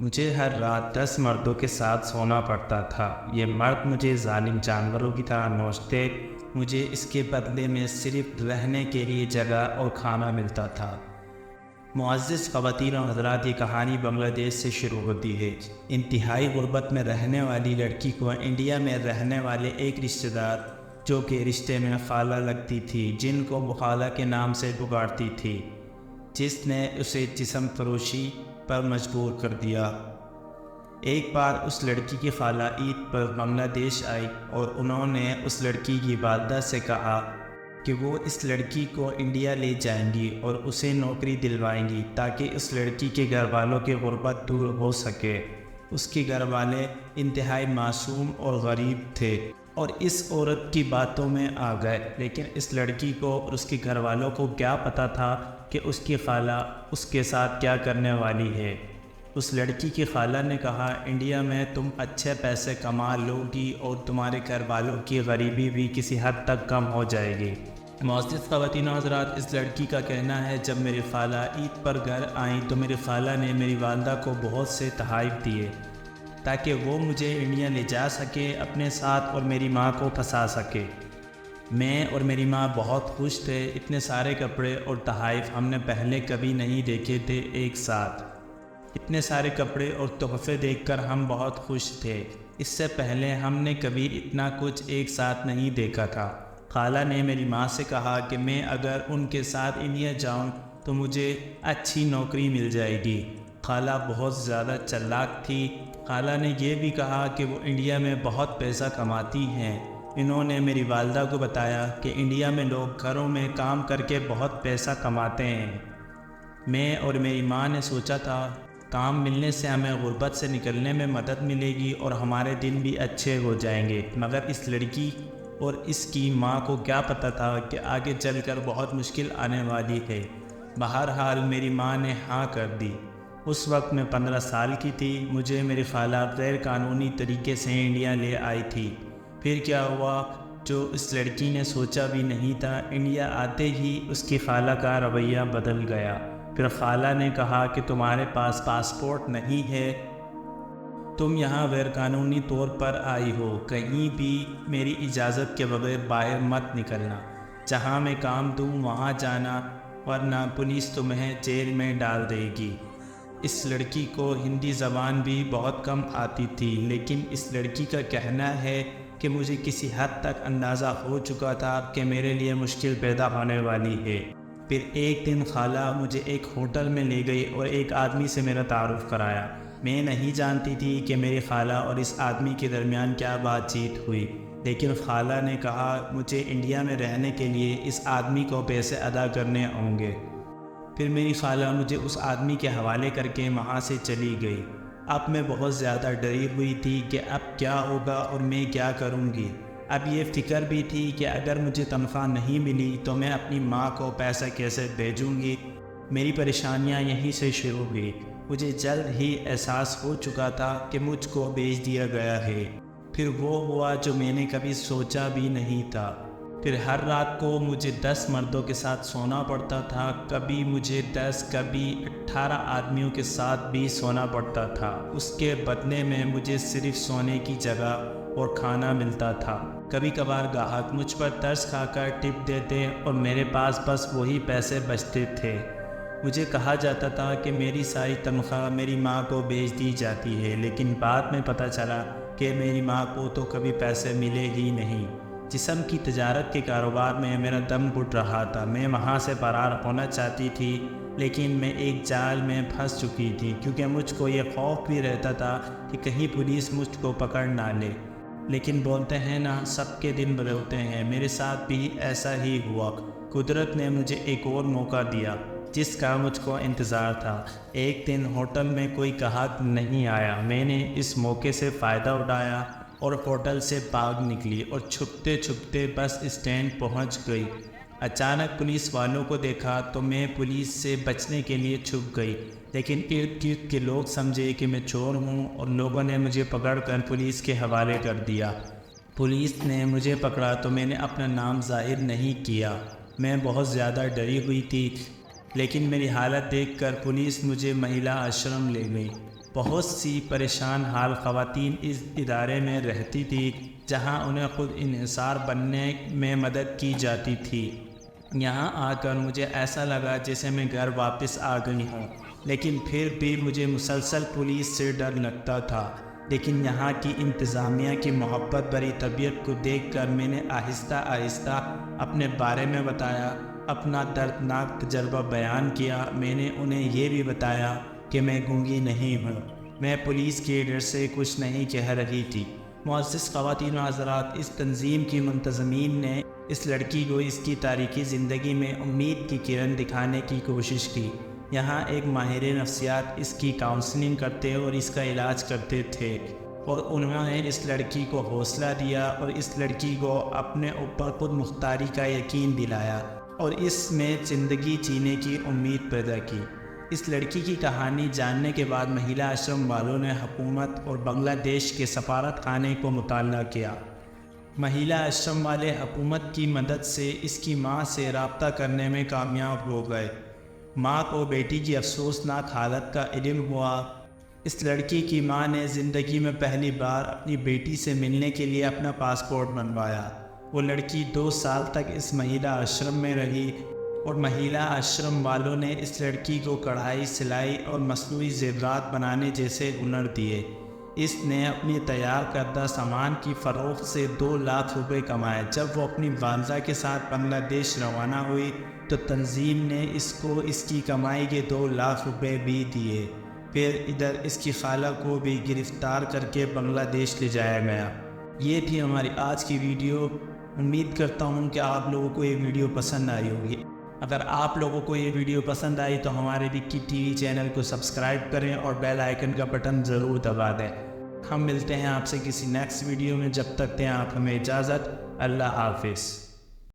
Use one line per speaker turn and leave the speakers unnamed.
مجھے ہر رات 10 مردوں کے ساتھ سونا پڑتا تھا۔ یہ مرد مجھے ظالم جانوروں کی طرح نوچتے، مجھے اس کے بدلے میں صرف رہنے کے لیے جگہ اور کھانا ملتا تھا۔ معزز خواتین و حضرات، یہ کہانی بنگلہ دیش سے شروع ہوتی ہے۔ انتہائی غربت میں رہنے والی لڑکی کو انڈیا میں رہنے والے ایک رشتہ دار، جو کہ رشتے میں خالہ لگتی تھی، جن کو وہ خالہ کے نام سے پکارتی تھی، جس نے اسے جسم فروشی پر مجبور کر دیا۔ ایک بار اس لڑکی کی خالہ عید پر بنگلہ دیش آئی اور انہوں نے اس لڑکی کی والدہ سے کہا کہ وہ اس لڑکی کو انڈیا لے جائیں گی اور اسے نوکری دلوائیں گی تاکہ اس لڑکی کے گھر والوں کی غربت دور ہو سکے۔ اس کے گھر والے انتہائی معصوم اور غریب تھے اور اس عورت کی باتوں میں آ گئے، لیکن اس لڑکی کو اور اس کے گھر والوں کو کیا پتہ تھا کہ اس کی خالہ اس کے ساتھ کیا کرنے والی ہے۔ اس لڑکی کی خالہ نے کہا، انڈیا میں تم اچھے پیسے کما لو گی اور تمہارے گھر والوں کی غریبی بھی کسی حد تک کم ہو جائے گی۔ معزز خواتین و حضرات، اس لڑکی کا کہنا ہے، جب میری خالہ عید پر گھر آئیں تو میری خالہ نے میری والدہ کو بہت سے تحائف دیے تاکہ وہ مجھے انڈیا لے جا سکے اپنے ساتھ اور میری ماں کو پھنسا سکے۔ میں اور میری ماں بہت خوش تھے۔ اتنے سارے کپڑے اور تحائف ہم نے پہلے کبھی نہیں دیکھے تھے ایک ساتھ۔ اتنے سارے کپڑے اور تحفے دیکھ کر ہم بہت خوش تھے۔ اس سے پہلے ہم نے کبھی اتنا کچھ ایک ساتھ نہیں دیکھا تھا۔ خالہ نے میری ماں سے کہا کہ میں اگر ان کے ساتھ انڈیا جاؤں تو مجھے اچھی نوکری مل جائے گی۔ خالہ بہت زیادہ چالاک تھی۔ خالہ نے یہ بھی کہا کہ وہ انڈیا میں بہت پیسہ کماتی ہیں۔ انہوں نے میری والدہ کو بتایا کہ انڈیا میں لوگ گھروں میں کام کر کے بہت پیسہ کماتے ہیں۔ میں اور میری ماں نے سوچا تھا کام ملنے سے ہمیں غربت سے نکلنے میں مدد ملے گی اور ہمارے دن بھی اچھے ہو جائیں گے، مگر اس لڑکی اور اس کی ماں کو کیا پتہ تھا کہ آگے چل کر بہت مشکل آنے والی ہے۔ بہرحال میری ماں نے ہاں کر دی۔ اس وقت میں 15 سال کی تھی۔ مجھے میری خالہ غیر قانونی طریقے سے انڈیا لے آئی تھی۔ پھر کیا ہوا جو اس لڑکی نے سوچا بھی نہیں تھا۔ انڈیا آتے ہی اس کی خالہ کا رویہ بدل گیا۔ پھر خالہ نے کہا کہ تمہارے پاس پاسپورٹ نہیں ہے، تم یہاں غیر قانونی طور پر آئی ہو، کہیں بھی میری اجازت کے بغیر باہر مت نکلنا، جہاں میں کام دوں وہاں جانا ورنہ پولیس تمہیں جیل میں ڈال دے گی۔ اس لڑکی کو ہندی زبان بھی بہت کم آتی تھی، لیکن اس لڑکی کا کہنا ہے کہ مجھے کسی حد تک اندازہ ہو چکا تھا کہ میرے لیے مشکل پیدا ہونے والی ہے۔ پھر ایک دن خالہ مجھے ایک ہوٹل میں لے گئی اور ایک آدمی سے میرا تعارف کرایا۔ میں نہیں جانتی تھی کہ میری خالہ اور اس آدمی کے درمیان کیا بات چیت ہوئی، لیکن خالہ نے کہا مجھے انڈیا میں رہنے کے لیے اس آدمی کو پیسے ادا کرنے ہوں گے۔ پھر میری خالہ مجھے اس آدمی کے حوالے کر کے وہاں سے چلی گئی۔ اب میں بہت زیادہ ڈری ہوئی تھی کہ اب کیا ہوگا اور میں کیا کروں گی۔ اب یہ فکر بھی تھی کہ اگر مجھے تنخواہ نہیں ملی تو میں اپنی ماں کو پیسہ کیسے بھیجوں گی۔ میری پریشانیاں یہیں سے شروع ہوئی۔ مجھے جلد ہی احساس ہو چکا تھا کہ مجھ کو بھیج دیا گیا ہے۔ پھر وہ ہوا جو میں نے کبھی سوچا بھی نہیں تھا۔ پھر ہر رات کو مجھے 10 مردوں کے ساتھ سونا پڑتا تھا۔ کبھی مجھے 10 کبھی 18 آدمیوں کے ساتھ بھی سونا پڑتا تھا۔ اس کے بدلے میں مجھے صرف سونے کی جگہ اور کھانا ملتا تھا۔ کبھی کبھار گاہک مجھ پر ترس کھا کر ٹپ دیتے اور میرے پاس بس وہی پیسے بچتے تھے۔ مجھے کہا جاتا تھا کہ میری ساری تنخواہ میری ماں کو بھیج دی جاتی ہے، لیکن بعد میں پتہ چلا کہ میری ماں کو تو کبھی پیسے ملے ہی نہیں۔ جسم کی تجارت کے کاروبار میں میرا دم گھٹ رہا تھا۔ میں وہاں سے فرار ہونا چاہتی تھی، لیکن میں ایک جال میں پھنس چکی تھی، کیونکہ مجھ کو یہ خوف بھی رہتا تھا کہ کہیں پولیس مجھ کو پکڑ نہ لے۔ لیکن بولتے ہیں نا، سب کے دن بدلتے ہیں، میرے ساتھ بھی ایسا ہی ہوا۔ قدرت نے مجھے ایک اور موقع دیا جس کا مجھ کو انتظار تھا۔ ایک دن ہوٹل میں کوئی گاہک نہیں آیا۔ میں نے اس موقع سے فائدہ اٹھایا اور ہوٹل سے بھاگ نکلی اور چھپتے چھپتے بس اسٹینڈ پہنچ گئی۔ اچانک پولیس والوں کو دیکھا تو میں پولیس سے بچنے کے لیے چھپ گئی، لیکن ارد گرد کے لوگ سمجھے کہ میں چور ہوں اور لوگوں نے مجھے پکڑ کر پولیس کے حوالے کر دیا۔ پولیس نے مجھے پکڑا تو میں نے اپنا نام ظاہر نہیں کیا۔ میں بہت زیادہ ڈری ہوئی تھی، لیکن میری حالت دیکھ کر پولیس مجھے مہیلا آشرم لے گئی۔ بہت سی پریشان حال خواتین اس ادارے میں رہتی تھی جہاں انہیں خود انحصار بننے میں مدد کی جاتی تھی۔ یہاں آ کر مجھے ایسا لگا جیسے میں گھر واپس آ گئی ہوں، لیکن پھر بھی مجھے مسلسل پولیس سے ڈر لگتا تھا۔ لیکن یہاں کی انتظامیہ کی محبت بھری طبیعت کو دیکھ کر میں نے آہستہ آہستہ اپنے بارے میں بتایا، اپنا دردناک تجربہ بیان کیا۔ میں نے انہیں یہ بھی بتایا کہ میں گونگی نہیں ہوں، میں پولیس کے ڈر سے کچھ نہیں کہہ رہی تھی۔ معزز خواتین و حضرات، اس تنظیم کی منتظمین نے اس لڑکی کو اس کی تاریخی زندگی میں امید کی کرن دکھانے کی کوشش کی۔ یہاں ایک ماہر نفسیات اس کی کاؤنسلنگ کرتے اور اس کا علاج کرتے تھے، اور انہوں نے اس لڑکی کو حوصلہ دیا اور اس لڑکی کو اپنے اوپر خود مختاری کا یقین دلایا اور اس میں زندگی جینے کی امید پیدا کی۔ اس لڑکی کی کہانی جاننے کے بعد مہیلا آشرم والوں نے حکومت اور بنگلہ دیش کے سفارت خانے کو مطلع کیا۔ مہیلا آشرم والے حکومت کی مدد سے اس کی ماں سے رابطہ کرنے میں کامیاب ہو گئے۔ ماں کو بیٹی کی افسوسناک حالت کا علم ہوا۔ اس لڑکی کی ماں نے زندگی میں پہلی بار اپنی بیٹی سے ملنے کے لیے اپنا پاسپورٹ بنوایا۔ وہ لڑکی 2 سال تک اس مہیلا آشرم میں رہی اور مہیلا آشرم والوں نے اس لڑکی کو کڑھائی، سلائی اور مصنوعی زیورات بنانے جیسے ہنر دیے۔ اس نے اپنی تیار کردہ سامان کی فروخت سے 2 لاکھ روپے کمائے۔ جب وہ اپنی والدہ کے ساتھ بنگلہ دیش روانہ ہوئی تو تنظیم نے اس کو اس کی کمائی کے 2 لاکھ روپے بھی دیے۔ پھر ادھر اس کی خالہ کو بھی گرفتار کر کے بنگلہ دیش لے جایا گیا۔ یہ تھی ہماری آج کی ویڈیو۔ امید کرتا ہوں کہ آپ لوگوں کو یہ ویڈیو پسند آئی ہوگی۔ اگر آپ لوگوں کو یہ ویڈیو پسند آئی تو ہمارے وکی ٹی وی چینل کو سبسکرائب کریں اور بیل آئیکن کا بٹن ضرور دبا دیں۔ ہم ملتے ہیں آپ سے کسی نیکسٹ ویڈیو میں، جب تک دیں آپ ہمیں اجازت۔ اللہ حافظ۔